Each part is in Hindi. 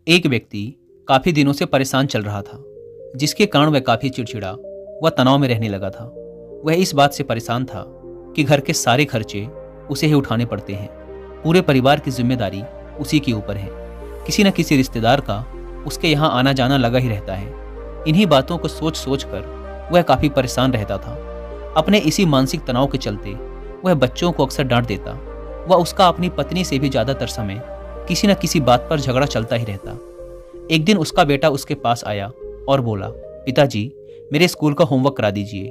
एक व्यक्ति काफी दिनों से परेशान चल रहा था, जिसके कारण वह काफी चिड़चिड़ा व तनाव में रहने लगा था। वह इस बात से परेशान था कि घर के सारे खर्चे उसे ही उठाने पड़ते हैं। पूरे परिवार की जिम्मेदारी उसी के ऊपर है। किसी न किसी रिश्तेदार का उसके यहाँ आना जाना लगा ही रहता है। इन्हीं बातों को सोच सोच कर वह काफी परेशान रहता था। अपने इसी मानसिक तनाव के चलते वह बच्चों को अक्सर डांट देता व उसका अपनी पत्नी से भी ज्यादातर समय किसी न किसी बात पर झगड़ा चलता ही रहता। एक दिन उसका बेटा उसके पास आया और बोला, पिताजी, मेरे स्कूल का होमवर्क करा दीजिए।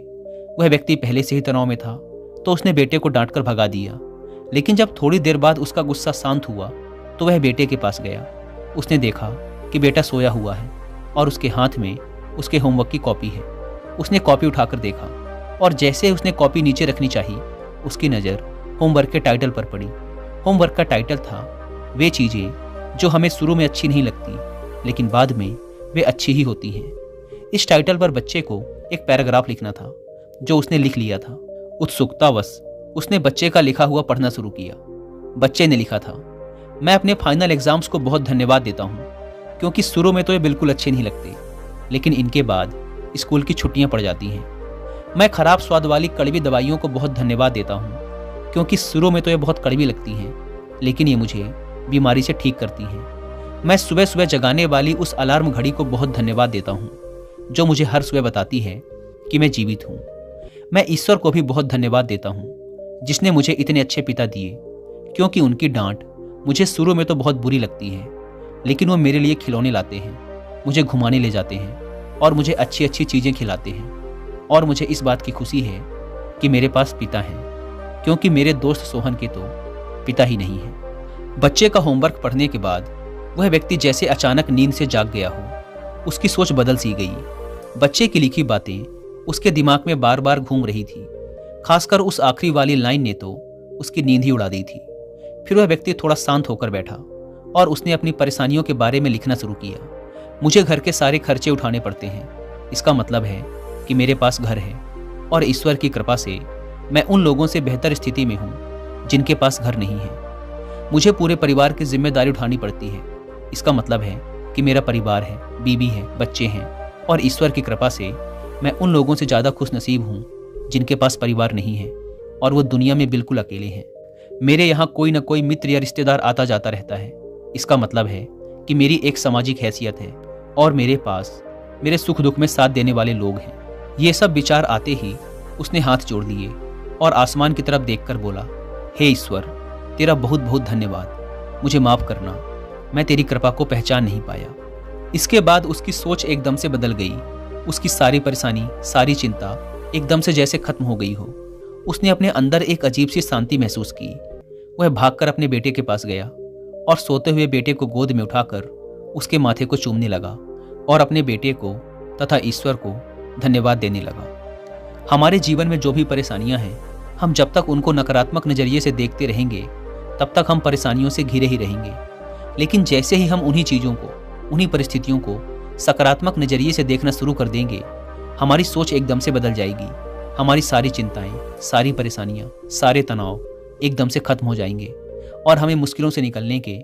वह व्यक्ति पहले से ही तनाव में था, तो उसने बेटे को डांट कर भगा दिया। लेकिन जब थोड़ी देर बाद उसका गुस्सा शांत हुआ तो वह बेटे के पास गया। उसने देखा कि बेटा सोया हुआ है और उसके हाथ में उसके होमवर्क की कॉपी है। उसने कॉपी उठाकर देखा और जैसे ही उसने कॉपी नीचे रखनी चाहिए, उसकी नज़र होमवर्क के टाइटल पर पड़ी। होमवर्क का टाइटल था, वे चीज़ें जो हमें शुरू में अच्छी नहीं लगती लेकिन बाद में वे अच्छी ही होती हैं। इस टाइटल पर बच्चे को एक पैराग्राफ लिखना था, जो उसने लिख लिया था। उत्सुकतावश उसने बच्चे का लिखा हुआ पढ़ना शुरू किया। बच्चे ने लिखा था, मैं अपने फाइनल एग्जाम्स को बहुत धन्यवाद देता हूँ, क्योंकि शुरू में तो ये बिल्कुल अच्छे नहीं लगते, लेकिन इनके बाद स्कूल की छुट्टियाँ पड़ जाती हैं। मैं खराब स्वाद वाली कड़वी दवाइयों को बहुत धन्यवाद देता हूँ, क्योंकि शुरू में तो ये बहुत कड़वी लगती हैं, लेकिन ये मुझे बीमारी से ठीक करती हैं। मैं सुबह सुबह जगाने वाली उस अलार्म घड़ी को बहुत धन्यवाद देता हूँ, जो मुझे हर सुबह बताती है कि मैं जीवित हूँ। मैं ईश्वर को भी बहुत धन्यवाद देता हूँ, जिसने मुझे इतने अच्छे पिता दिए, क्योंकि उनकी डांट मुझे शुरू में तो बहुत बुरी लगती है, लेकिन वो मेरे लिए खिलौने लाते हैं, मुझे घुमाने ले जाते हैं और मुझे अच्छी अच्छी चीज़ें खिलाते हैं। और मुझे इस बात की खुशी है कि मेरे पास पिता हैं, क्योंकि मेरे दोस्त सोहन के तो पिता ही नहीं है। बच्चे का होमवर्क पढ़ने के बाद वह व्यक्ति जैसे अचानक नींद से जाग गया हो। उसकी सोच बदल सी गई। बच्चे की लिखी बातें उसके दिमाग में बार बार घूम रही थी। खासकर उस आखिरी वाली लाइन ने तो उसकी नींद ही उड़ा दी थी। फिर वह व्यक्ति थोड़ा शांत होकर बैठा और उसने अपनी परेशानियों के बारे में लिखना शुरू किया। मुझे घर के सारे खर्चे उठाने पड़ते हैं। इसका मतलब है कि मेरे पास घर है और ईश्वर की कृपा से मैं उन लोगों से बेहतर स्थिति में हूँ जिनके पास घर नहीं है। मुझे पूरे परिवार की जिम्मेदारी उठानी पड़ती है। इसका मतलब है कि मेरा परिवार है, बीवी है, बच्चे हैं और ईश्वर की कृपा से मैं उन लोगों से ज़्यादा खुश नसीब हूँ जिनके पास परिवार नहीं है और वो दुनिया में बिल्कुल अकेले हैं। मेरे यहाँ कोई ना कोई मित्र या रिश्तेदार आता जाता रहता है। इसका मतलब है कि मेरी एक सामाजिक हैसियत है और मेरे पास मेरे सुख दुख में साथ देने वाले लोग हैं। ये सब विचार आते ही उसने हाथ जोड़ लिए और आसमान की तरफ देखकर बोला, हे ईश्वर, तेरा बहुत बहुत धन्यवाद। मुझे माफ़ करना, मैं तेरी कृपा को पहचान नहीं पाया। इसके बाद उसकी सोच एकदम से बदल गई। उसकी सारी परेशानी, सारी चिंता एकदम से जैसे खत्म हो गई हो। उसने अपने अंदर एक अजीब सी शांति महसूस की। वह भागकर अपने बेटे के पास गया और सोते हुए बेटे को गोद में उठाकर उसके माथे को चूमने लगा और अपने बेटे को तथा ईश्वर को धन्यवाद देने लगा। हमारे जीवन में जो भी परेशानियां हैं, हम जब तक उनको नकारात्मक नज़रिए से देखते रहेंगे तब तक हम परेशानियों से घिरे ही रहेंगे। लेकिन जैसे ही हम उन्हीं चीज़ों को, उन्हीं परिस्थितियों को सकारात्मक नज़रिए से देखना शुरू कर देंगे, हमारी सोच एकदम से बदल जाएगी। हमारी सारी चिंताएं, सारी परेशानियां, सारे तनाव एकदम से खत्म हो जाएंगे और हमें मुश्किलों से निकलने के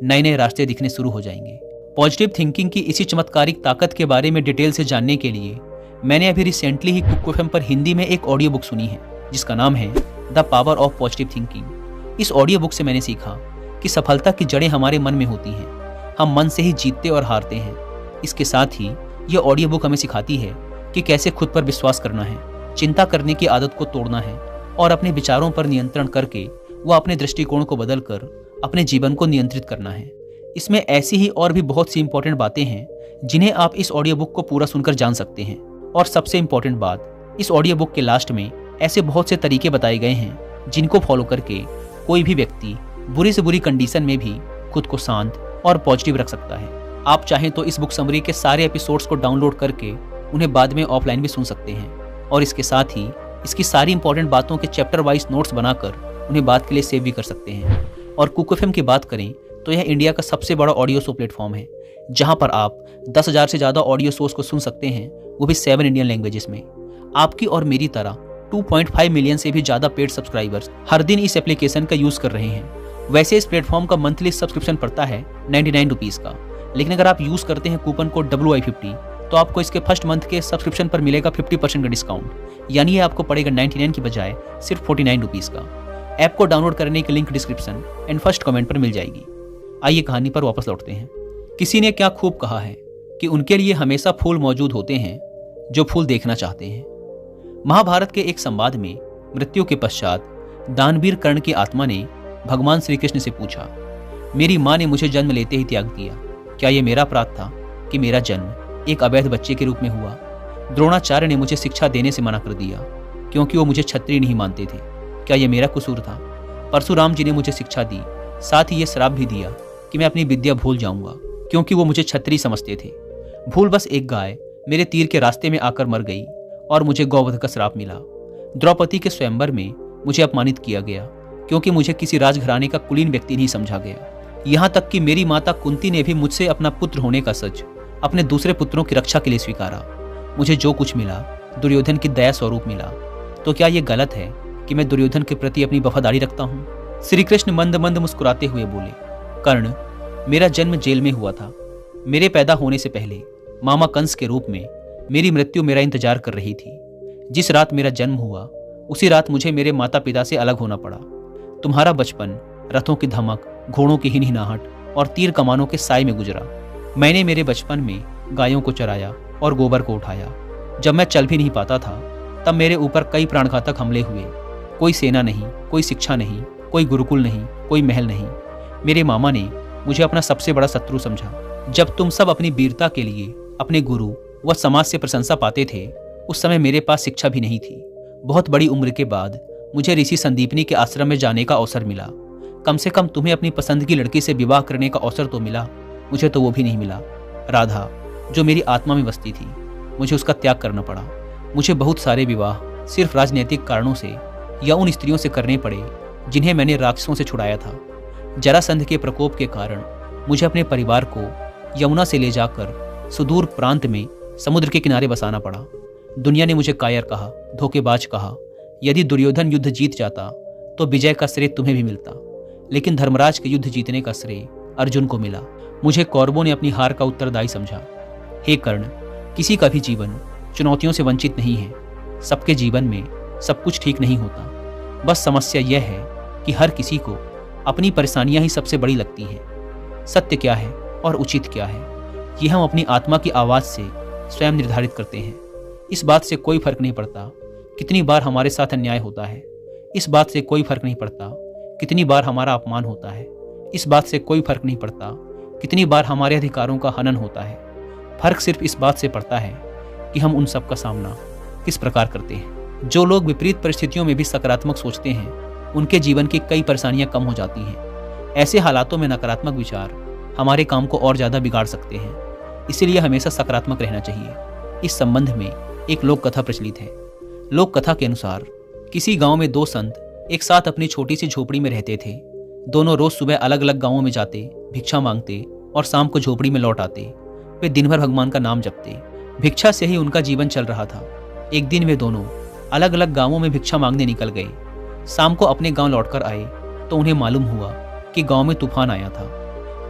नए नए रास्ते दिखने शुरू हो जाएंगे। पॉजिटिव थिंकिंग की इसी चमत्कारिक ताकत के बारे में डिटेल से जानने के लिए मैंने अभी रिसेंटली ही कुक एफएम पर हिंदी में एक ऑडियो बुक सुनी है, जिसका नाम है the power of positive thinking. इस ऑडियो बुक से मैंने सीखा कि सफलता की जड़ें हमारे मन में होती हैं। हम मन से ही जीतते और हारते हैं। इसके साथ ही यह ऑडियो बुक हमें सिखाती है कि कैसे खुद पर विश्वास करना है, चिंता करने की आदत को तोड़ना है और अपने विचारों पर नियंत्रण करके वह अपने दृष्टिकोण को बदलकर अपने जीवन को नियंत्रित करना है। इसमें ऐसी ही और भी बहुत सी इंपॉर्टेंट बातें हैं जिन्हें आप इस ऑडियो बुक को पूरा सुनकर जान सकते हैं। और सबसे इंपॉर्टेंट बात, इस ऑडियो बुक के लास्ट में ऐसे बहुत से तरीके बताए गए हैं जिनको फॉलो करके कोई भी व्यक्ति बुरी से बुरी कंडीशन में भी खुद को शांत और पॉजिटिव रख सकता है। आप चाहें तो इस बुक समरी के सारे एपिसोड्स को डाउनलोड करके उन्हें बाद में ऑफलाइन भी सुन सकते हैं और इसके साथ ही इसकी सारी इंपॉर्टेंट बातों के चैप्टर वाइज नोट्स बनाकर उन्हें बाद के लिए सेव भी कर सकते हैं। और कुक एफएम की बात करें तो यह इंडिया का सबसे बड़ा ऑडियो शो प्लेटफॉर्म है, जहां पर आप 10,000 से ज़्यादा ऑडियो शोज को सुन सकते हैं, वो भी 7 इंडियन लैंग्वेजेस में। आपकी और मेरी तरह 2.5 मिलियन से भी ज़्यादा पेड सब्सक्राइबर्स हर दिन इस एप्लीकेशन का यूज़ कर रहे हैं। वैसे इस प्लेटफॉर्म का मंथली सब्सक्रिप्शन पड़ता है 99 रुपीज़ का, लेकिन अगर आप यूज़ करते हैं कूपन कोड WI50 तो आपको इसके फर्स्ट मंथ के सब्सक्रिप्शन पर मिलेगा 50% का डिस्काउंट, यानी ये आपको पड़ेगा 99 की बजाय सिर्फ 49 रुपीज़ का। ऐप को डाउनलोड करने की link description and first comment पर मिल जाएगी। आइए कहानी पर वापस लौटते हैं। किसी ने क्या खूब कहा है कि उनके लिए हमेशा फूल मौजूद होते हैं जो फूल देखना चाहते हैं। महाभारत के एक संवाद में मृत्यु के पश्चात दानवीर कर्ण की आत्मा ने भगवान श्री कृष्ण से पूछा, मेरी माँ ने मुझे जन्म लेते ही त्याग दिया, क्या यह मेरा अपराध था कि मेरा जन्म एक अवैध बच्चे के रूप में हुआ? द्रोणाचार्य ने मुझे शिक्षा देने से मना कर दिया क्योंकि वो मुझे क्षत्रिय नहीं मानते थे, क्या यह मेरा कसूर था? परशुराम जी ने मुझे शिक्षा दी, साथ ही यह श्राप भी दिया कि मैं अपनी विद्या भूल जाऊंगा क्योंकि वो मुझे क्षत्रिय समझते थे। भूलवश एक गाय मेरे तीर के रास्ते में आकर मर गई और मुझे गौवध का श्राप मिला। द्रौपदी के स्वयंवर में मुझे अपमानित किया गया क्योंकि मुझे किसी राजघराने का कुलीन व्यक्ति नहीं समझा गया। यहाँ तक कि मेरी माता कुंती ने भी मुझसे अपना पुत्र होने का सच अपने दूसरे पुत्रों की रक्षा के लिए स्वीकारा। मुझे जो कुछ मिला दुर्योधन की दया स्वरूप मिला, तो क्या यह गलत है कि मैं दुर्योधन के प्रति अपनी वफादारी रखता हूँ? श्री कृष्ण मंद मंद मुस्कुराते हुए बोले, कर्ण, मेरा जन्म जेल में हुआ था। मेरे पैदा होने से पहले मामा कंस के रूप में मेरी मृत्यु मेरा इंतजार कर रही थी। जिस रात मेरा जन्म हुआ उसी रात मुझे मेरे माता पिता से अलग होना पड़ा। तुम्हारा बचपन रथों की धमक, घोड़ों की हिनहिनाहट और तीर कमानों के साए में गुजरा। मैंने मेरे बचपन में गायों को चराया और गोबर को उठाया। जब मैं चल भी नहीं पाता था तब मेरे ऊपर कई प्राणघातक हमले हुए। कोई सेना नहीं, कोई शिक्षा नहीं, कोई गुरुकुल नहीं, कोई महल नहीं। मेरे मामा ने मुझे अपना सबसे बड़ा शत्रु समझा। जब तुम सब अपनी वीरता के लिए अपने गुरु व समाज से प्रशंसा पाते थे, उस समय मेरे पास शिक्षा भी नहीं थी। बहुत बड़ी उम्र के बाद मुझे ऋषि संदीपनी के आश्रम में जाने का अवसर मिला। कम से कम तुम्हें अपनी पसंद की लड़की से विवाह करने का अवसर तो मिला, मुझे तो वो भी नहीं मिला। राधा, जो मेरी आत्मा में बसती थी, मुझे उसका त्याग करना पड़ा। मुझे बहुत सारे विवाह सिर्फ राजनीतिक कारणों से या उन स्त्रियों से करने पड़े जिन्हें मैंने राक्षसों से छुड़ाया था। जरासंध के प्रकोप के कारण मुझे अपने परिवार को यमुना से ले जाकर सुदूर प्रांत में समुद्र के किनारे बसाना पड़ा। दुनिया ने मुझे कायर कहा, धोखेबाज कहा। यदि दुर्योधन युद्ध जीत जाता तो विजय का श्रेय तुम्हें भी मिलता, लेकिन धर्मराज के युद्ध जीतने का श्रेय अर्जुन को मिला। मुझे कौरवों ने अपनी हार का उत्तरदायी समझा। हे कर्ण, किसी का भी जीवन चुनौतियों से वंचित नहीं है। सबके जीवन में सब कुछ ठीक नहीं होता। बस समस्या यह है कि हर किसी को अपनी परेशानियां ही सबसे बड़ी लगती हैं। सत्य क्या है और उचित क्या है, ये हम अपनी आत्मा की आवाज़ से स्वयं निर्धारित करते हैं। इस बात से कोई फर्क नहीं पड़ता कितनी बार हमारे साथ अन्याय होता है। इस बात से कोई फर्क नहीं पड़ता कितनी बार हमारा अपमान होता है। इस बात से कोई फर्क नहीं पड़ता कितनी बार हमारे अधिकारों का हनन होता है। फर्क सिर्फ इस बात से पड़ता है कि हम उन सब का सामना किस प्रकार करते हैं। जो लोग विपरीत परिस्थितियों में भी सकारात्मक सोचते हैं, उनके जीवन की कई परेशानियां कम हो जाती हैं। ऐसे हालातों में नकारात्मक विचार हमारे काम को और ज़्यादा बिगाड़ सकते हैं। इसीलिए हमेशा सकारात्मक रहना चाहिए। इस संबंध में एक लोक कथा प्रचलित है। लोक कथा के अनुसार किसी गांव में दो संत एक साथ अपनी छोटी सी झोपड़ी में रहते थे। दोनों रोज सुबह अलग अलग गांवों में जाते, भिक्षा मांगते और शाम को झोपड़ी में लौट आते। वे दिन भर भगवान का नाम जपते। भिक्षा से ही उनका जीवन चल रहा था। एक दिन वे दोनों अलग अलग गांवों में भिक्षा मांगने निकल गए। शाम को अपने गांव लौटकर आए तो उन्हें मालूम हुआ कि गांव में तूफान आया था।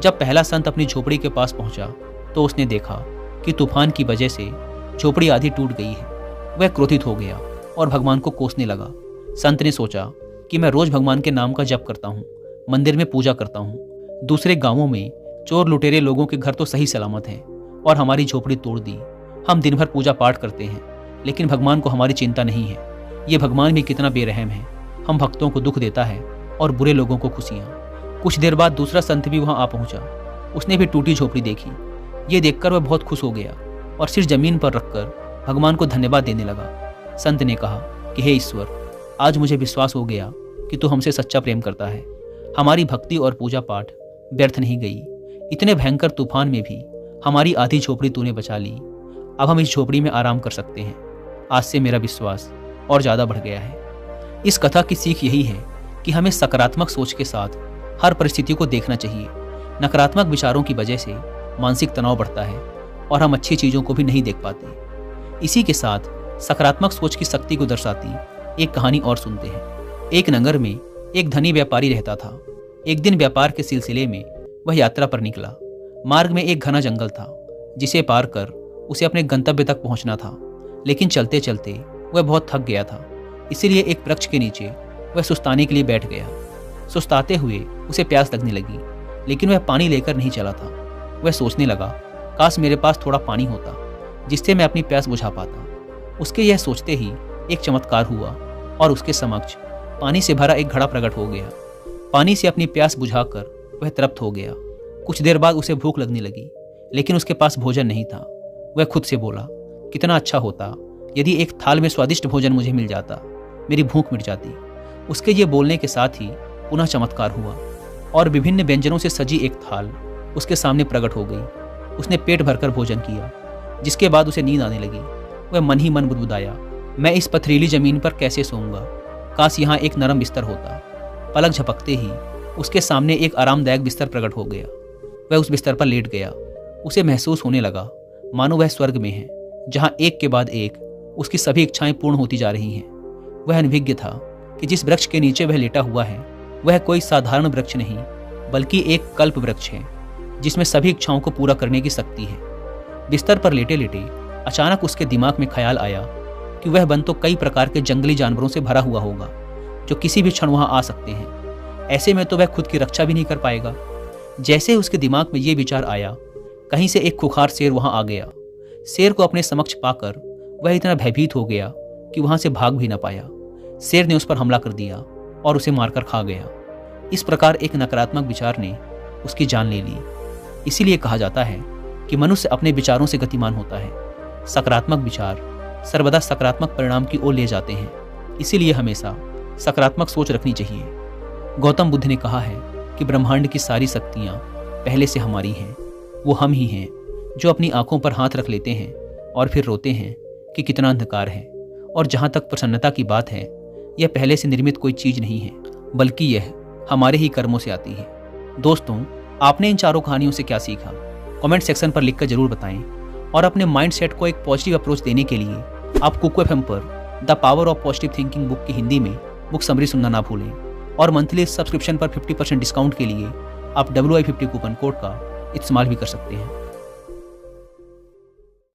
जब पहला संत अपनी झोपड़ी के पास पहुंचा तो उसने देखा कि तूफान की वजह से झोपड़ी आधी टूट गई है। वह क्रोधित हो गया और भगवान को कोसने लगा। संत ने सोचा कि मैं रोज भगवान के नाम का जप करता हूँ, मंदिर में पूजा करता हूँ। दूसरे गांवों में चोर लुटेरे लोगों के घर तो सही सलामत हैं और हमारी झोपड़ी तोड़ दी। हम दिन भर पूजा पाठ करते हैं, लेकिन भगवान को हमारी चिंता नहीं है। ये भगवान भी कितना बेरहम है। हम भक्तों को दुख देता है और बुरे लोगों को खुशियाँ। कुछ देर बाद दूसरा संत भी वहाँ आ पहुँचा। उसने भी टूटी झोपड़ी देखी। ये देखकर वह बहुत खुश हो गया और सिर जमीन पर रखकर भगवान को धन्यवाद देने लगा। संत ने कहा कि हे ईश्वर, आज मुझे विश्वास हो गया कि तू हमसे सच्चा प्रेम करता है। हमारी भक्ति और पूजा पाठ व्यर्थ नहीं गई। इतने भयंकर तूफान में भी हमारी आधी झोपड़ी तूने बचा ली। अब हम इस झोपड़ी में आराम कर सकते हैं। आज से मेरा विश्वास और ज़्यादा बढ़ गया है। इस कथा की सीख यही है कि हमें सकारात्मक सोच के साथ हर परिस्थिति को देखना चाहिए। नकारात्मक विचारों की वजह से मानसिक तनाव बढ़ता है और हम अच्छी चीज़ों को भी नहीं देख पाते। इसी के साथ सकारात्मक सोच की शक्ति को दर्शाती एक कहानी और सुनते हैं। एक नगर में एक धनी व्यापारी रहता था। एक दिन व्यापार के सिलसिले में वह यात्रा पर निकला। मार्ग में एक घना जंगल था जिसे पार कर उसे अपने गंतव्य तक पहुंचना था, लेकिन चलते चलते वह बहुत थक गया था। इसीलिए एक वृक्ष के नीचे वह सुस्ताने के लिए बैठ गया। सुस्ताते हुए उसे प्यास लगने लगी, लेकिन वह पानी लेकर नहीं चला था। वह सोचने लगा, काश मेरे पास थोड़ा पानी होता जिससे मैं अपनी प्यास बुझा पाता। उसके यह सोचते ही एक चमत्कार हुआ और उसके समक्ष पानी से भरा एक घड़ा प्रकट हो गया। पानी से अपनी प्यास बुझाकर वह तृप्त हो गया। कुछ देर बाद उसे भूख लगने लगी, लेकिन उसके पास भोजन नहीं था। वह खुद से बोला, कितना अच्छा होता यदि एक थाल में स्वादिष्ट भोजन मुझे मिल जाता, मेरी भूख मिट जाती। उसके ये बोलने के साथ ही पुनः चमत्कार हुआ और विभिन्न व्यंजनों से सजी एक थाल उसके सामने प्रकट हो गई। उसने पेट भरकर भोजन किया, जिसके बाद उसे नींद आने लगी। वह मन ही मन बुदबुदाया, मैं इस पथरीली जमीन पर कैसे सोऊंगा, काश यहाँ एक नरम बिस्तर होता। पलक झपकते ही उसके सामने एक आरामदायक बिस्तर प्रकट हो गया। वह उस बिस्तर पर लेट गया। उसे महसूस होने लगा मानो वह स्वर्ग में है, जहाँ एक के बाद एक उसकी सभी इच्छाएं पूर्ण होती जा रही हैं। वह अनभिज्ञ था कि जिस वृक्ष के नीचे वह लेटा हुआ है वह कोई साधारण वृक्ष नहीं, बल्कि एक कल्प वृक्ष है जिसमें सभी इच्छाओं को पूरा करने की शक्ति है। बिस्तर पर लेटे लेटे अचानक उसके दिमाग में ख्याल आया कि वह वन तो कई प्रकार के जंगली जानवरों से भरा हुआ होगा जो किसी भी क्षण वहां आ सकते हैं। ऐसे में तो वह खुद की रक्षा भी नहीं कर पाएगा। जैसे ही उसके दिमाग में ये विचार आया, कहीं से एक खुखार शेर वहां आ गया। शेर को अपने समक्ष पाकर वह इतना भयभीत हो गया कि वहां से भाग भी न पाया। शेर ने उस पर हमला कर दिया और उसे मारकर खा गया। इस प्रकार एक नकारात्मक विचार ने उसकी जान ले ली। इसीलिए कहा जाता है कि मनुष्य अपने विचारों से गतिमान होता है। सकारात्मक विचार सर्वदा सकारात्मक परिणाम की ओर ले जाते हैं। इसीलिए हमेशा सकारात्मक सोच रखनी चाहिए। गौतम बुद्ध ने कहा है कि ब्रह्मांड की सारी शक्तियाँ पहले से हमारी हैं। वो हम ही हैं जो अपनी आंखों पर हाथ रख लेते हैं और फिर रोते हैं कि कितना अंधकार है। और जहाँ तक प्रसन्नता की बात है, यह पहले से निर्मित कोई चीज़ नहीं है, बल्कि यह हमारे ही कर्मों से आती है। दोस्तों, आपने इन चारों कहानियों से क्या सीखा, कमेंट सेक्शन पर लिखकर जरूर बताएं। और अपने माइंडसेट को एक पॉजिटिव अप्रोच देने के लिए आप कुकू एफएम पर the power of positive thinking book की हिंदी में बुक समरी सुनना ना भूलें। और मंथली सब्सक्रिप्शन पर 50% डिस्काउंट के लिए आप WI50 कूपन कोड का इस्तेमाल भी कर सकते हैं।